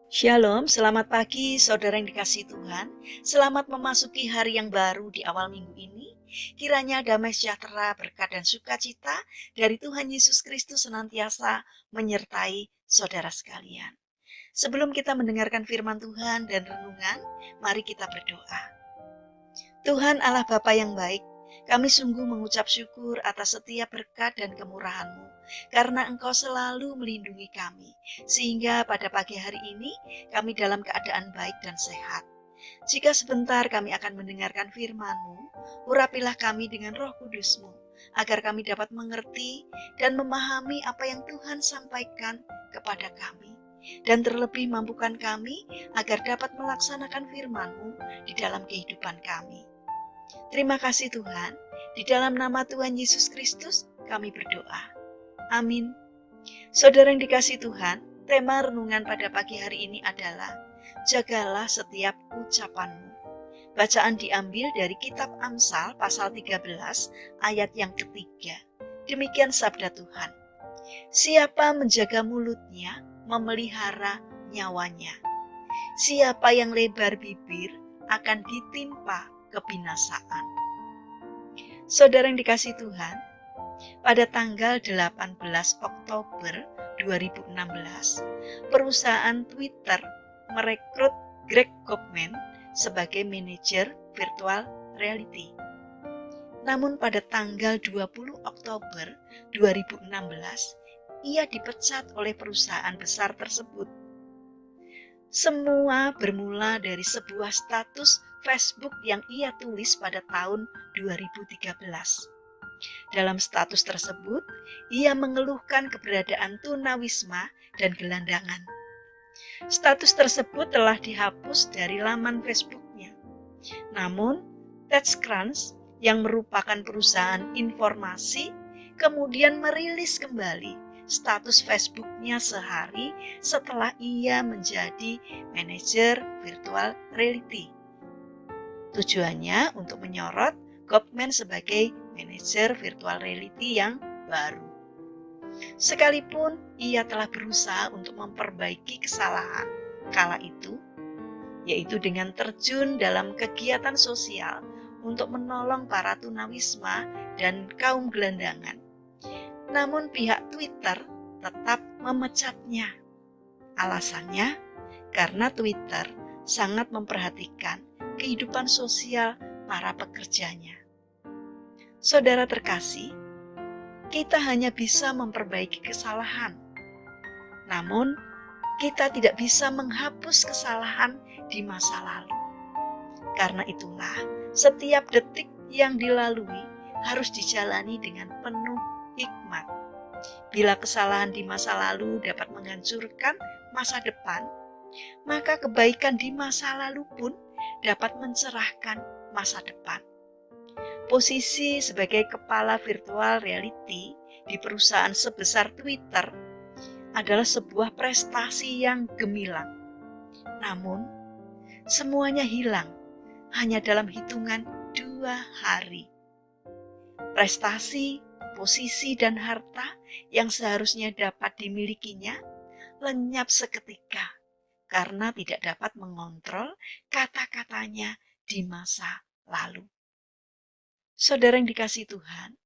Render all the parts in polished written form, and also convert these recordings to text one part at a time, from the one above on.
Shalom, selamat pagi saudara yang dikasihi Tuhan. Selamat memasuki hari yang baru di awal minggu ini. Kiranya damai sejahtera, berkat dan sukacita dari Tuhan Yesus Kristus senantiasa menyertai saudara sekalian. Sebelum kita mendengarkan firman Tuhan dan renungan, mari kita berdoa. Tuhan Allah Bapa yang baik, kami sungguh mengucap syukur atas setiap berkat dan kemurahan-Mu, karena Engkau selalu melindungi kami, sehingga pada pagi hari ini kami dalam keadaan baik dan sehat. Jika sebentar kami akan mendengarkan firman-Mu, urapilah kami dengan Roh Kudus-Mu, agar kami dapat mengerti dan memahami apa yang Tuhan sampaikan kepada kami, dan terlebih mampukan kami agar dapat melaksanakan firman-Mu di dalam kehidupan kami. Terima kasih Tuhan, di dalam nama Tuhan Yesus Kristus kami berdoa. Amin. Saudara yang dikasihi Tuhan, tema renungan pada pagi hari ini adalah jagalah setiap ucapanmu. Bacaan diambil dari kitab Amsal pasal 13 ayat yang ketiga. Demikian sabda Tuhan. Siapa menjaga mulutnya, memelihara nyawanya. Siapa yang lebar bibir akan ditimpa kebinasaan. Saudara yang dikasihi Tuhan, pada tanggal 18 Oktober 2016, perusahaan Twitter merekrut Greg Goffman sebagai manajer virtual reality. Namun pada tanggal 20 Oktober 2016, ia dipecat oleh perusahaan besar tersebut. Semua bermula dari sebuah status Facebook yang ia tulis pada tahun 2013. Dalam status tersebut, ia mengeluhkan keberadaan tunawisma dan gelandangan. Status tersebut telah dihapus dari laman Facebooknya. Namun, TechCrunch yang merupakan perusahaan informasi kemudian merilis kembali status Facebooknya sehari setelah ia menjadi manajer virtual reality. Tujuannya untuk menyorot Goffman sebagai manajer virtual reality yang baru. Sekalipun ia telah berusaha untuk memperbaiki kesalahan kala itu, yaitu dengan terjun dalam kegiatan sosial untuk menolong para tunawisma dan kaum gelandangan. Namun pihak Twitter tetap memecatnya. Alasannya, karena Twitter sangat memperhatikan kehidupan sosial para pekerjanya. Saudara terkasih, kita hanya bisa memperbaiki kesalahan. Namun, kita tidak bisa menghapus kesalahan di masa lalu. Karena itulah, setiap detik yang dilalui harus dijalani dengan penuh hikmat. Bila kesalahan di masa lalu dapat menghancurkan masa depan, maka kebaikan di masa lalu pun dapat mencerahkan masa depan. Posisi sebagai kepala virtual reality di perusahaan sebesar Twitter adalah sebuah prestasi yang gemilang. Namun, semuanya hilang hanya dalam hitungan 2 hari. Prestasi, posisi, dan harta yang seharusnya dapat dimilikinya lenyap seketika karena tidak dapat mengontrol kata-katanya di masa lalu. Saudara yang dikasihi Tuhan,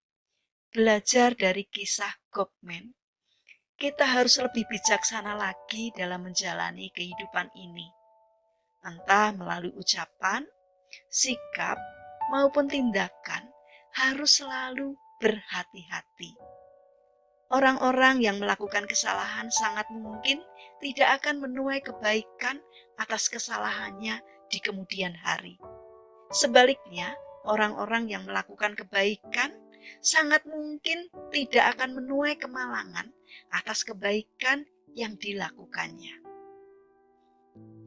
belajar dari kisah Goffman, kita harus lebih bijaksana lagi dalam menjalani kehidupan ini. Entah melalui ucapan, sikap, maupun tindakan, harus selalu berhati-hati. Orang-orang yang melakukan kesalahan sangat mungkin tidak akan menuai kebaikan atas kesalahannya di kemudian hari. Sebaliknya, orang-orang yang melakukan kebaikan sangat mungkin tidak akan menuai kemalangan atas kebaikan yang dilakukannya.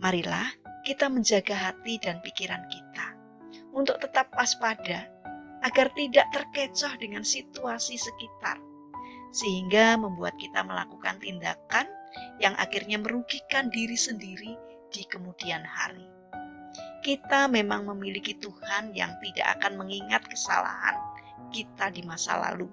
Marilah kita menjaga hati dan pikiran kita untuk tetap waspada agar tidak terkecoh dengan situasi sekitar, sehingga membuat kita melakukan tindakan yang akhirnya merugikan diri sendiri di kemudian hari. Kita memang memiliki Tuhan yang tidak akan mengingat kesalahan kita di masa lalu.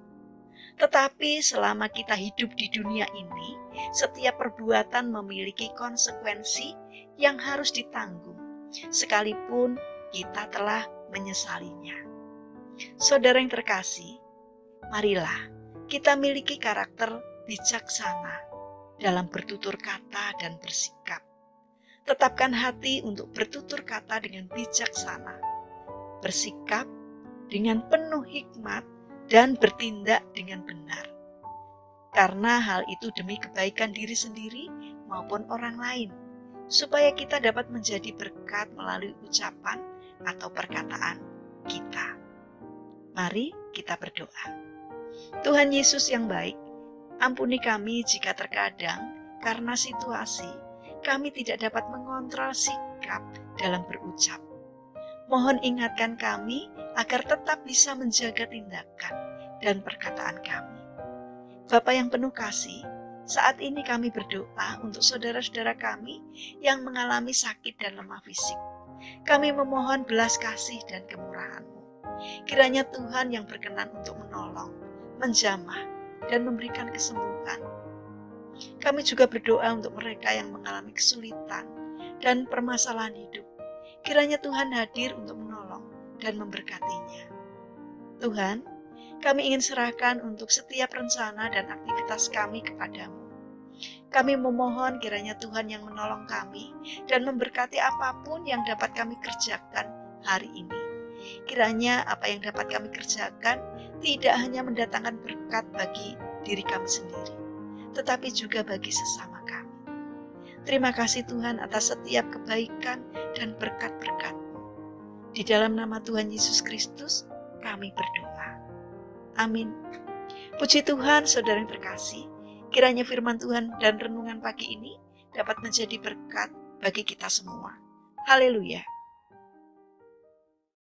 Tetapi selama kita hidup di dunia ini, setiap perbuatan memiliki konsekuensi yang harus ditanggung, sekalipun kita telah menyesalinya. Saudara yang terkasih, marilah kita miliki karakter bijaksana dalam bertutur kata dan bersikap. Tetapkan hati untuk bertutur kata dengan bijaksana, bersikap dengan penuh hikmat, dan bertindak dengan benar. Karena hal itu demi kebaikan diri sendiri maupun orang lain, supaya kita dapat menjadi berkat melalui ucapan atau perkataan kita. Mari kita berdoa. Tuhan Yesus yang baik, ampuni kami jika terkadang karena situasi kami tidak dapat mengontrol sikap dalam berucap. Mohon ingatkan kami agar tetap bisa menjaga tindakan dan perkataan kami. Bapa yang penuh kasih, saat ini kami berdoa untuk saudara-saudara kami yang mengalami sakit dan lemah fisik. Kami memohon belas kasih dan kemurahan-Mu. Kiranya Tuhan yang berkenan untuk menolong, menjamah, dan memberikan kesembuhan. Kami juga berdoa untuk mereka yang mengalami kesulitan dan permasalahan hidup. Kiranya Tuhan hadir untuk menolong dan memberkatinya. Tuhan, kami ingin serahkan untuk setiap rencana dan aktivitas kami kepadamu. Kami memohon kiranya Tuhan yang menolong kami dan memberkati apapun yang dapat kami kerjakan hari ini. Kiranya apa yang dapat kami kerjakan tidak hanya mendatangkan berkat bagi diri kami sendiri, tetapi juga bagi sesama kami. Terima kasih Tuhan atas setiap kebaikan dan berkat-berkat-Mu. Di dalam nama Tuhan Yesus Kristus kami berdoa. Amin. Puji Tuhan, saudara yang terkasih, kiranya firman Tuhan dan renungan pagi ini dapat menjadi berkat bagi kita semua. Haleluya.